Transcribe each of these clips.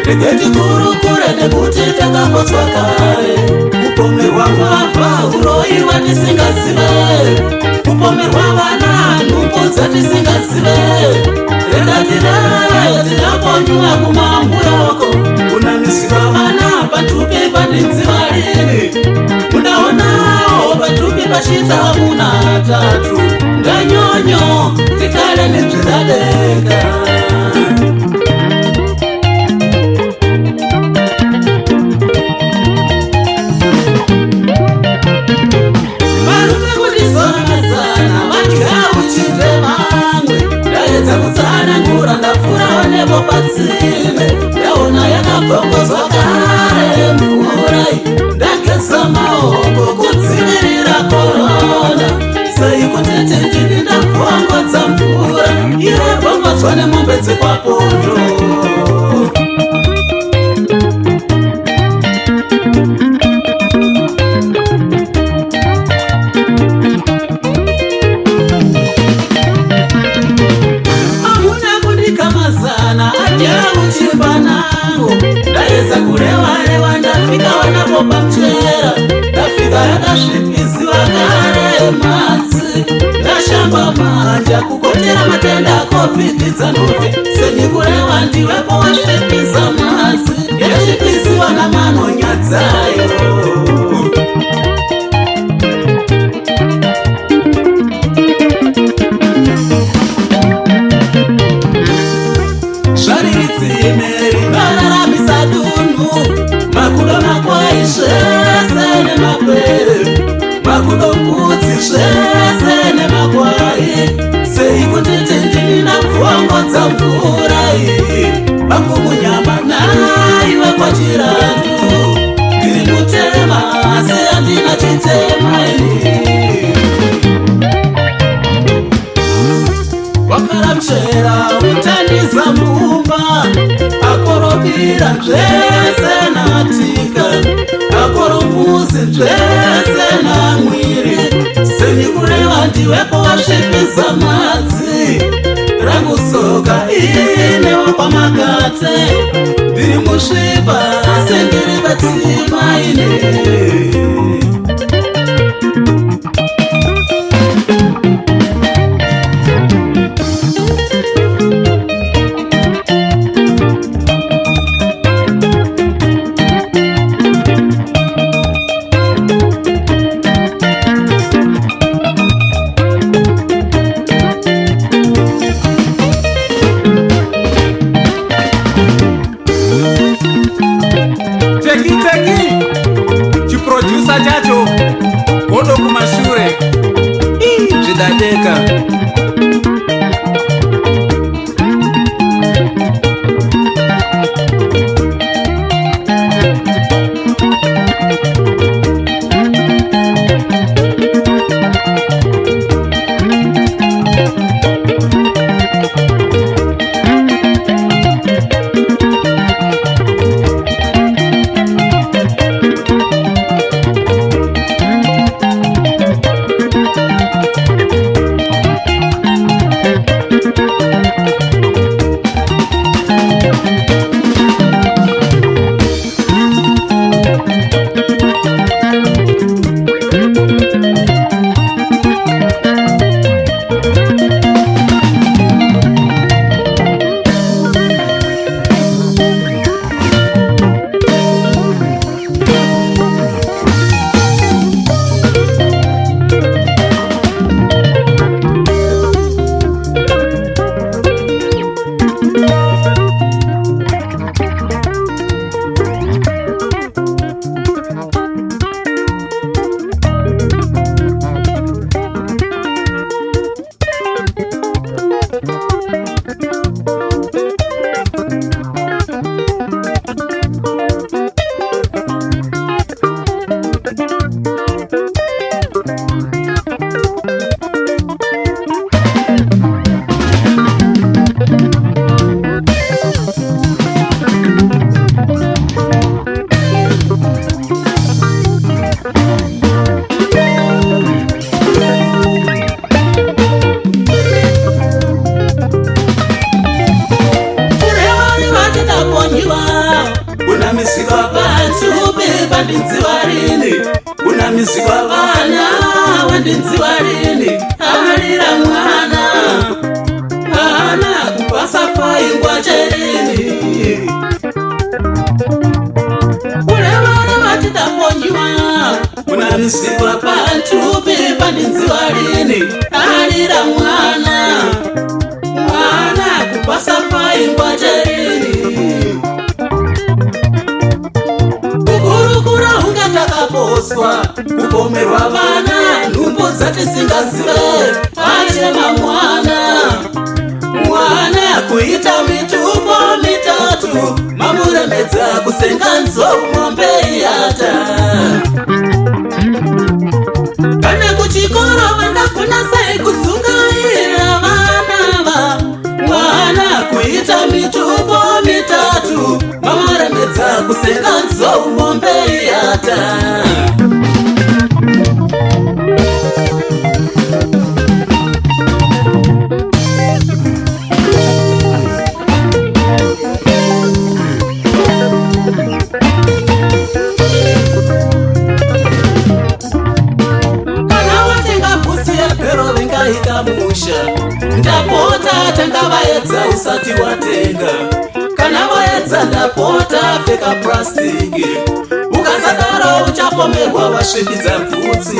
Regeti kurukure nekuti takakotswa kare. Kupomerwa kwabva uroyiwa tisingazive, kupomerwa vana nhumbuza tisingazive. Rekatirei tinakonywa kumamburoko, kunamisiwa vana patupi pandinziva rini. Munaonawo patupi pachita muna tatu, nganyonyo tikale nenzviradeka. Patsime yaona yakabvongodzwa kare mvura ndageza maoko kudzivirira korona. Sei kuti tindini ndabvongodza mvura iwe bvongodzwa nemombe dzekwapoto. Ndaedza kureva ndafika wanapo pamchera, ndafika yakasvipiziwa kare matsi, ndashamba manja kukotera matenda COVID-19. Seni kureva ndiwepo wasvipiza matsi, yasvipiziwa namanonyadzayo. Zvese nemakwere, makudo mbudzi zvese nemakwai. Sei kuti tindini ndabvongodza mvura iyi, vangu munyama naiwe kwachirandu. Ndiri mutema asi handina chitema ini. Wakaramchera utandiza mumba, akorobira zvese natika, akorombuzi zvese namwiri. Seni kureva ndiwepo wasvipiza matsi, rangu soka inewo kwamakate. Ndiri musvipa asi ndiri patima ine. Chiproducer chacho godo kumashure zvidadeka. cherini Ulevana vatitamonywa Unamisiwa pantupi pandinziwa lini Alira mwana kupasa paingwa cherini Kukurukura ungatakaposwa Kupomerwa vana Numbo zati singazive Pachema mwana kuita mitupo mitatu Mamuremedza kusenga nzou ng'ombe yata Kana kuchikoro vandafuna sai kusungaira vanava Mwana kuita mitupo mitatu Mamuremedza kusenga nzou ng'ombe yata Ndapota tenga vaedza usati watenga Kana vaedza ndapota pfeka plastiki Ukazadaro uchapomerwa vasvipidza bvudzi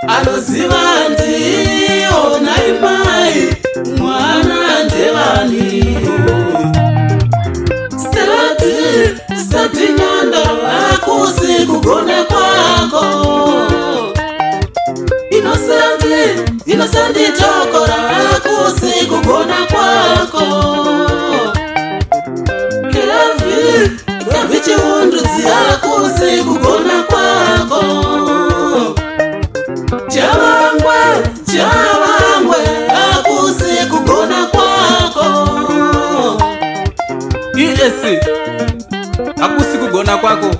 Anoziva ndiyo naimai mwana ndevani Stati nyanda akusi kugone kwako Innocenti chokora akusi kugona kwako Kevi chiundudzi akusi kugona kwako Chavangwe akusi kugona kwako Yes akusi kugona kwako